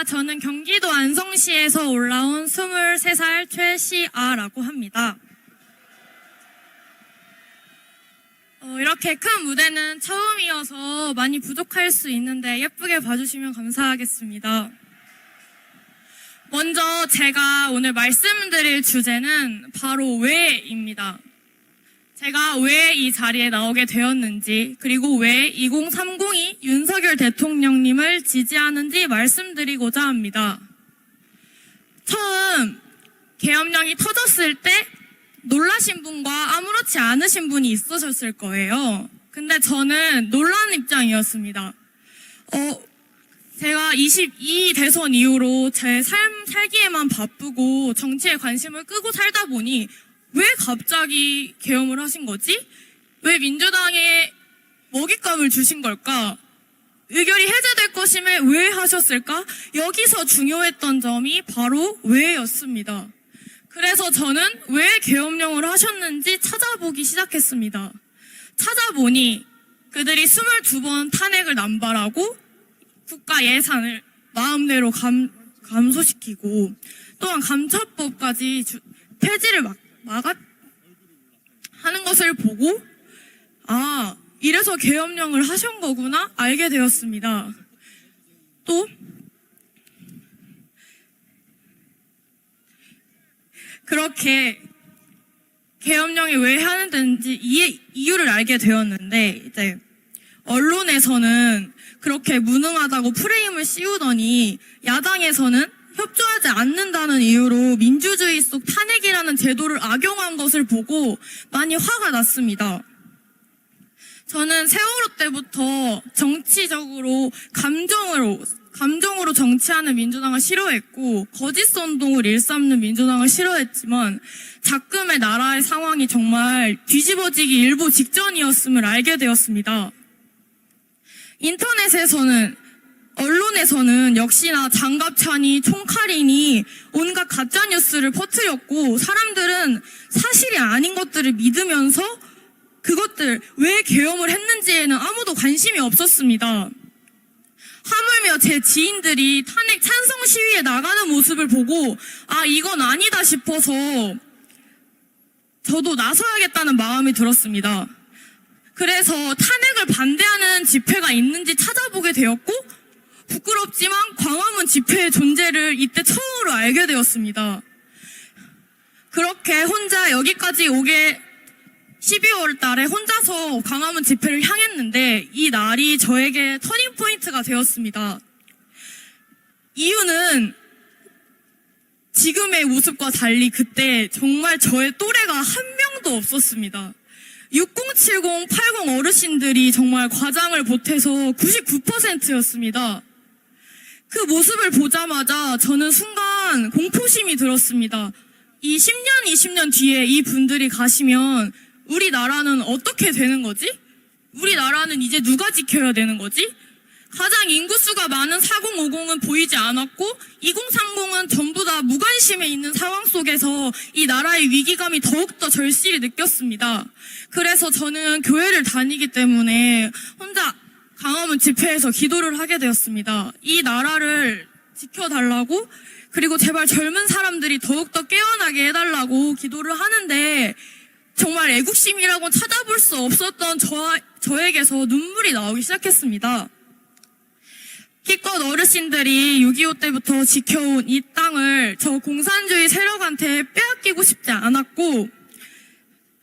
저는 경기도 안성시에서 올라온 23살 최시아라고 합니다. 이렇게 큰 무대는 처음이어서 많이 부족할 수 있는데 예쁘게 봐주시면 감사하겠습니다. 먼저 제가 오늘 말씀드릴 주제는 바로 왜입니다. 제가 왜 이 자리에 나오게 되었는지, 그리고 왜 2030이 윤석열 대통령님을 지지하는지 말씀드리고자 합니다. 처음 계엄령이 터졌을 때 놀라신 분과 아무렇지 않으신 분이 있으셨을 거예요. 근데 저는 놀란 입장이었습니다. 제가 22 대선 이후로 제 살기에만 바쁘고 정치에 관심을 끄고 살다 보니 왜 갑자기 계엄을 하신 거지? 왜 민주당에 먹잇감을 주신 걸까? 의결이 해제될 것임에 왜 하셨을까? 여기서 중요했던 점이 바로 왜였습니다. 그래서 저는 왜 계엄령을 하셨는지 찾아보기 시작했습니다. 찾아보니 그들이 22번 탄핵을 남발하고 국가 예산을 마음대로 감소시키고 또한 감처법까지 폐지를 하는 것을 보고 이래서 계엄령을 하신 거구나 알게 되었습니다. 또 그렇게 계엄령이 왜 하는지 이유를 알게 되었는데 이제 언론에서는 그렇게 무능하다고 프레임을 씌우더니 야당에서는 협조하지 않는다는 이유로 민주주의 속 탄핵이라는 제도를 악용한 것을 보고 많이 화가 났습니다. 저는 세월호 때부터 정치적으로 감정으로 정치하는 민주당을 싫어했고 거짓 선동을 일삼는 민주당을 싫어했지만 작금의 나라의 상황이 정말 뒤집어지기 일보 직전이었음을 알게 되었습니다. 인터넷에서는 언론에서는 역시나 장갑차니 총칼이니 온갖 가짜뉴스를 퍼뜨렸고 사람들은 사실이 아닌 것들을 믿으면서 그것들 왜 계엄을 했는지에는 아무도 관심이 없었습니다. 하물며 제 지인들이 탄핵 찬성 시위에 나가는 모습을 보고 이건 아니다 싶어서 저도 나서야겠다는 마음이 들었습니다. 그래서 탄핵을 반대하는 집회가 있는지 찾아보게 되었고 부끄럽지만 광화문 집회의 존재를 이때 처음으로 알게 되었습니다. 그렇게 혼자 여기까지 오게 12월 달에 혼자서 광화문 집회를 향했는데 이 날이 저에게 터닝포인트가 되었습니다. 이유는 지금의 모습과 달리 그때 정말 저의 또래가 한 명도 없었습니다. 6070, 80 어르신들이 정말 과장을 보태서 99%였습니다. 그 모습을 보자마자 저는 순간 공포심이 들었습니다. 이 10년, 20년 뒤에 이 분들이 가시면 우리나라는 어떻게 되는 거지? 우리나라는 이제 누가 지켜야 되는 거지? 가장 인구수가 많은 4050은 보이지 않았고 2030은 전부 다 무관심에 있는 상황 속에서 이 나라의 위기감이 더욱더 절실히 느꼈습니다. 그래서 저는 교회를 다니기 때문에 혼자 광화문 집회에서 기도를 하게 되었습니다. 이 나라를 지켜달라고 그리고 제발 젊은 사람들이 더욱더 깨어나게 해달라고 기도를 하는데 정말 애국심이라고 찾아볼 수 없었던 저에게서 눈물이 나오기 시작했습니다. 기껏 어르신들이 6.25 때부터 지켜온 이 땅을 저 공산주의 세력한테 빼앗기고 싶지 않았고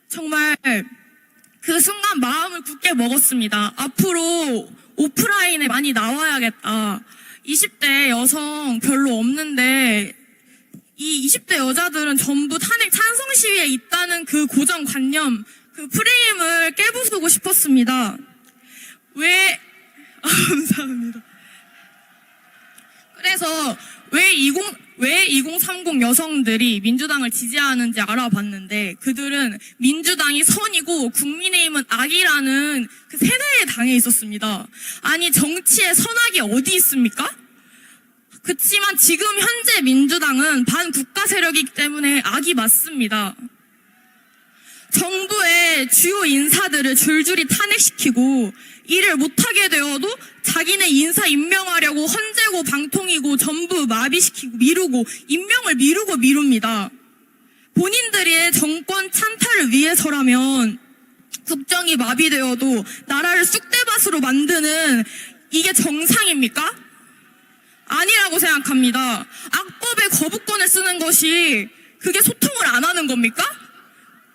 정말 그 순간 마음을 굳게 먹었습니다. 앞으로 오프라인에 많이 나와야겠다. 20대 여성 별로 없는데 이 20대 여자들은 전부 탄핵 찬성 시위에 있다는 그 고정관념, 그 프레임을 깨부수고 싶었습니다. 감사합니다. 그래서 왜 2030 여성들이 민주당을 지지하는지 알아봤는데 그들은 민주당이 선이고 국민의힘은 악이라는 그 세뇌의 당에 있었습니다. 아니 정치에 선악이 어디 있습니까? 그치만 지금 현재 민주당은 반국가 세력이기 때문에 악이 맞습니다. 정부의 주요 인사들을 줄줄이 탄핵시키고 일을 못하게 되어도 자기네 인사 임명하려고 헌재고 방통이고 전부 마비시키고 미루고 임명을 미루고 미룹니다. 본인들의 정권 찬탈을 위해서라면 국정이 마비되어도 나라를 쑥대밭으로 만드는 이게 정상입니까? 아니라고 생각합니다. 악법의 거부권을 쓰는 것이 그게 소통을 안 하는 겁니까?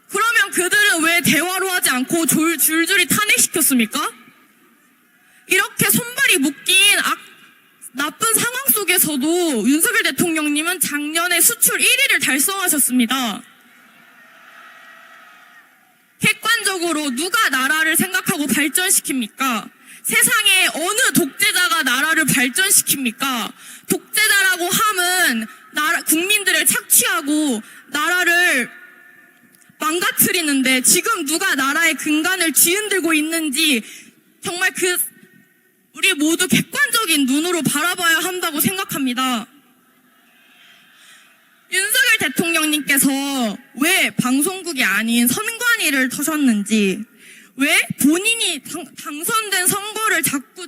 그러면 그들은 왜 대화로 하지 않고 줄줄이 탄핵시켰습니까? 이렇게 손발이 묶인 나쁜 상황 속에서도 윤석열 대통령님은 작년에 수출 1위를 달성하셨습니다. 객관적으로 누가 나라를 생각하고 발전시킵니까? 세상에 어느 독재자가 나라를 발전시킵니까? 독재자라고 함은 국민들을 착취하고 나라를 망가뜨리는데 지금 누가 나라의 근간을 뒤흔들고 있는지 정말 우리 모두 객관적인 눈으로 바라봐야 한다고 생각합니다. 윤석열 대통령님께서 왜 방송국이 아닌 선관위를 터셨는지, 왜 본인이 당선된 선거를 자꾸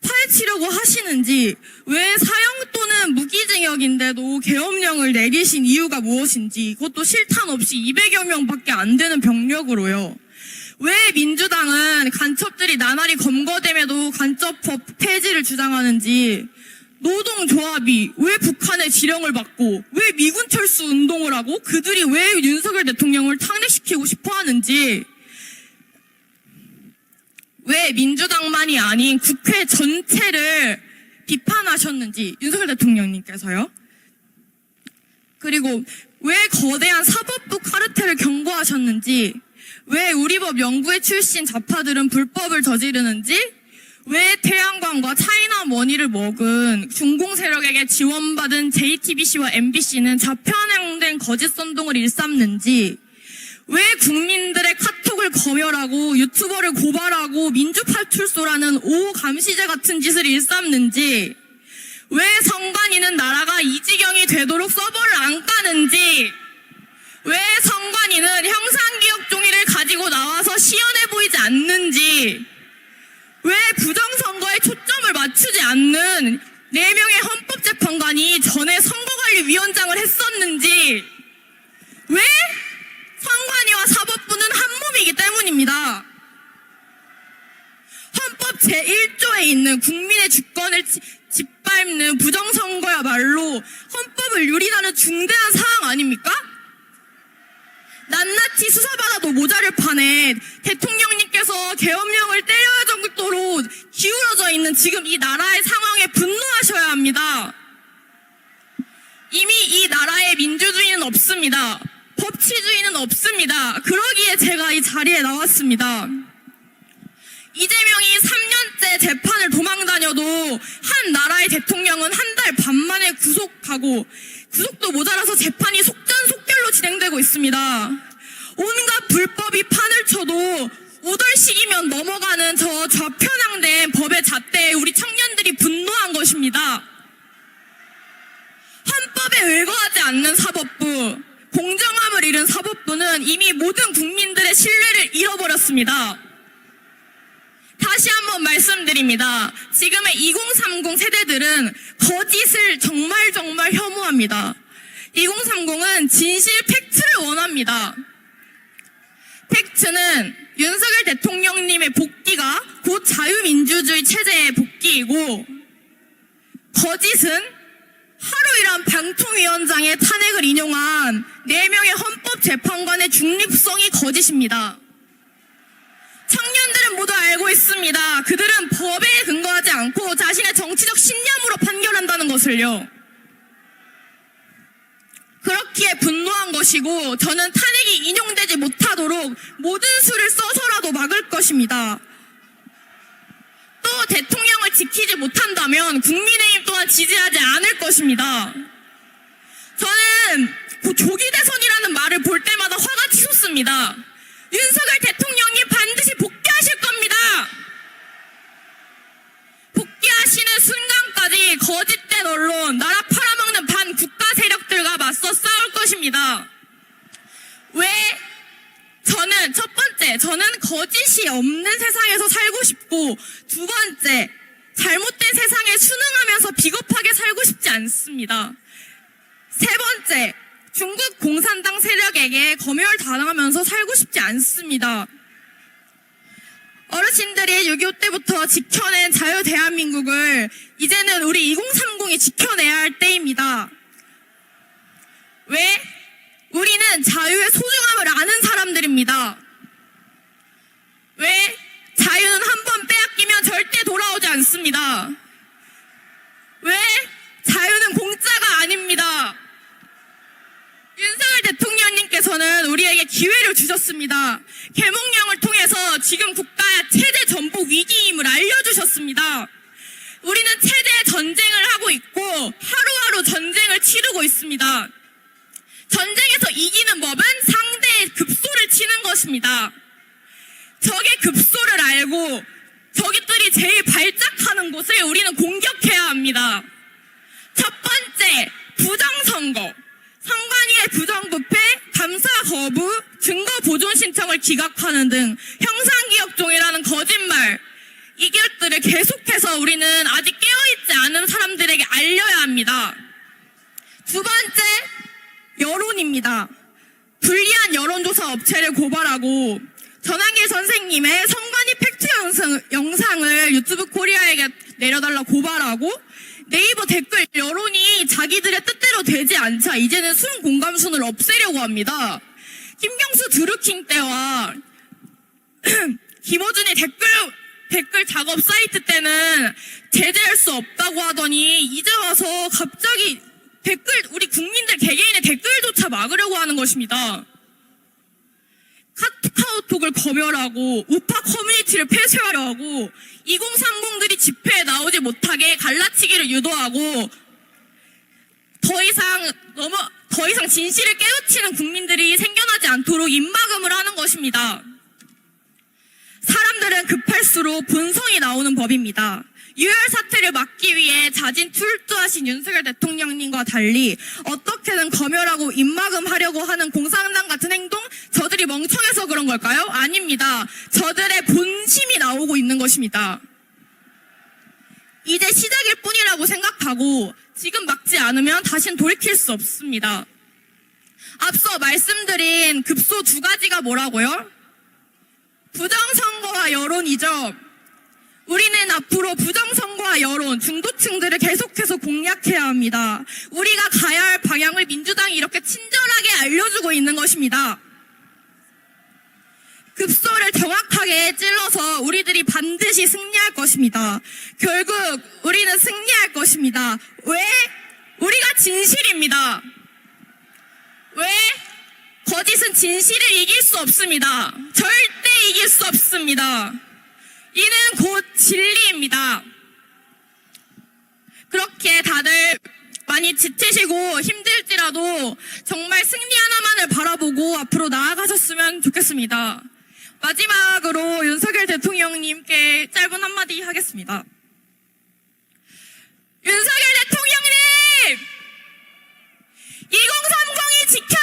파헤치려고 하시는지, 왜 사형 또는 무기징역인데도 계엄령을 내리신 이유가 무엇인지, 그것도 실탄 없이 200여 명밖에 안 되는 병력으로요. 왜 민주당은 간첩들이 나날이 검거됨에도 간첩법 폐지를 주장하는지, 노동조합이 왜 북한의 지령을 받고 왜 미군 철수 운동을 하고 그들이 왜 윤석열 대통령을 탄핵시키고 싶어 하는지, 왜 민주당만이 아닌 국회 전체를 비판하셨는지 윤석열 대통령님께서요. 그리고 왜 거대한 사법부 카르텔을 경고하셨는지, 왜 우리 법 연구회 출신 좌파들은 불법을 저지르는지, 왜 태양광과 차이나머니를 먹은 중공 세력에게 지원받은 JTBC와 MBC는 좌편향된 거짓 선동을 일삼는지, 왜 국민들의 카톡을 검열하고 유튜버를 고발하고 민주파출소라는 오감시제 같은 짓을 일삼는지, 왜 선관위는 나라가 이 지경이 되도록 서버를 안 까는지, 왜 선관위는 형사기억 종이를 가지고 나와서 시연해 보이지 않는지, 왜 부정선거에 초점을 맞추지 않는 4명의 헌법재판관이 전에 선거관리위원장을 했었는지, 왜 선관위와 사법부는 한 몸이기 때문입니다. 헌법 제1조에 있는 국민의 주권을 짓밟는 부정선거야말로 헌법을 유린하는 중대한 사항 아닙니까? 낱낱이 수사받아도 모자를 판에 대통령님께서 계엄령을 때려야 정도로 기울어져 있는 지금 이 나라의 상황에 분노하셔야 합니다. 이미 이 나라에 민주주의는 없습니다. 법치주의는 없습니다. 그러기에 제가 이 자리에 나왔습니다. 이재명이 3년째 재판을 도망다녀도 한 나라의 대통령은 한 달 반 만에 구속하고, 구속도 모자라서 재판이 속전속결로 진행되고 있습니다. 온갖 불법이 판을 쳐도 5돌씩이면 넘어가는 저 좌편향된 법의 잣대에 우리 청년들이 분노한 것입니다. 헌법에 의거하지 않는 사법부, 공정함을 잃은 사법부는 이미 모든 국민들의 신뢰를 잃어버렸습니다. 다시 한번 말씀드립니다. 지금의 2030 세대들은 거짓을 정말 혐오합니다. 2030은 진실 팩트를 원합니다. 팩트는 윤석열 대통령님의 복귀가 곧 자유민주주의 체제의 복귀이고, 거짓은 하루 일한 방통위원장의 탄핵을 인용한 4명의 헌법재판관의 중립성이 거짓입니다. 청년들은 모두 알고 있습니다. 그들은 법에 근거하지 않고 자신의 정치적 신념으로 판결한다는 것을요. 그렇기에 분노한 것이고, 저는 탄핵이 인용되지 못하도록 모든 수를 써서라도 막을 것입니다. 또 대통령을 지키지 못한다면 국민의힘 또한 지지하지 않을 것입니다. 저는 조기 대선이라는 말을 볼 때마다 화가 치솟습니다. 윤석열 대통령님 반드시 복귀하실 겁니다. 복귀하시는 순간까지 거짓된 언론, 나라 팔아먹는 반국가 세력들과 맞서 싸울 것입니다. 왜? 저는 잘못이 없는 세상에서 살고 싶고, 두 번째, 잘못된 세상에 순응하면서 비겁하게 살고 싶지 않습니다. 세 번째, 중국 공산당 세력에게 검열당하면서 살고 싶지 않습니다. 어르신들이 6.25 때부터 지켜낸 자유 대한민국을 이제는 우리 2030이 지켜내야 할 때입니다. 왜? 우리는 자유의 소중함을 아는 사람들입니다. 왜? 자유는 한 번 빼앗기면 절대 돌아오지 않습니다. 왜? 자유는 공짜가 아닙니다. 윤석열 대통령님께서는 우리에게 기회를 주셨습니다. 계몽령을 통해서 지금 국가의 최대 전복 위기임을 알려주셨습니다. 우리는 최대 전쟁을 하고 있고 하루하루 전쟁을 치르고 있습니다. 전쟁에서 이기는 법은 상대의 급소를 치는 것입니다. 적의 급소를 알고 적들이 제일 발작하는 곳을 우리는 공격해야 합니다. 첫 번째, 부정선거. 선관위의 부정부패, 감사 거부, 증거 보존 신청을 기각하는 등 형사기억종이라는 거짓말, 이 것들을 계속해서 우리는 아직 깨어있지 않은 사람들에게 알려야 합니다. 두 번째, 여론입니다. 불리한 여론조사 업체를 고발하고 전한길 선생님의 선관위 팩트 영상을 유튜브 코리아에게 내려달라 고발하고, 네이버 댓글 여론이 자기들의 뜻대로 되지 않자 이제는 순 공감순을 없애려고 합니다. 김경수 드루킹 때와 김어준이 댓글 작업 사이트 때는 제재할 수 없다고 하더니 이제 와서 갑자기 우리 국민들 개개인의 댓글조차 막으려고 하는 것입니다. 카카오톡을 검열하고 우파 커뮤니티를 폐쇄하려 하고 2030들이 집회에 나오지 못하게 갈라치기를 유도하고 더 이상 진실을 깨우치는 국민들이 생겨나지 않도록 입막음을 하는 것입니다. 사람들은 급할수록 본성이 나오는 법입니다. 유혈 사태를 막기 위해 자진 출두하신 윤석열 대통령님과 달리 어떻게든 검열하고 입막음하려고 하는 공산당 같은 행동, 저들이 멍청해서 그런 걸까요? 아닙니다. 저들의 본심이 나오고 있는 것입니다. 이제 시작일 뿐이라고 생각하고 지금 막지 않으면 다신 돌이킬 수 없습니다. 앞서 말씀드린 급소 두 가지가 뭐라고요? 부정선거와 여론이죠. 우리는 앞으로 부정선거와 여론, 중도층들을 계속해서 공략해야 합니다. 우리가 가야 할 방향을 민주당이 이렇게 친절하게 알려주고 있는 것입니다. 급소를 정확하게 찔러서 우리들이 반드시 승리할 것입니다. 결국 우리는 승리할 것입니다. 왜? 우리가 진실입니다. 왜? 거짓은 진실을 이길 수 없습니다. 절대 이길 수 없습니다. 이는 곧 진리입니다. 그렇게 다들 많이 지치시고 힘들지라도 정말 승리 하나만을 바라보고 앞으로 나아가셨으면 좋겠습니다. 마지막으로 윤석열 대통령님께 짧은 한마디 하겠습니다. 윤석열 대통령님! 2030이 지켜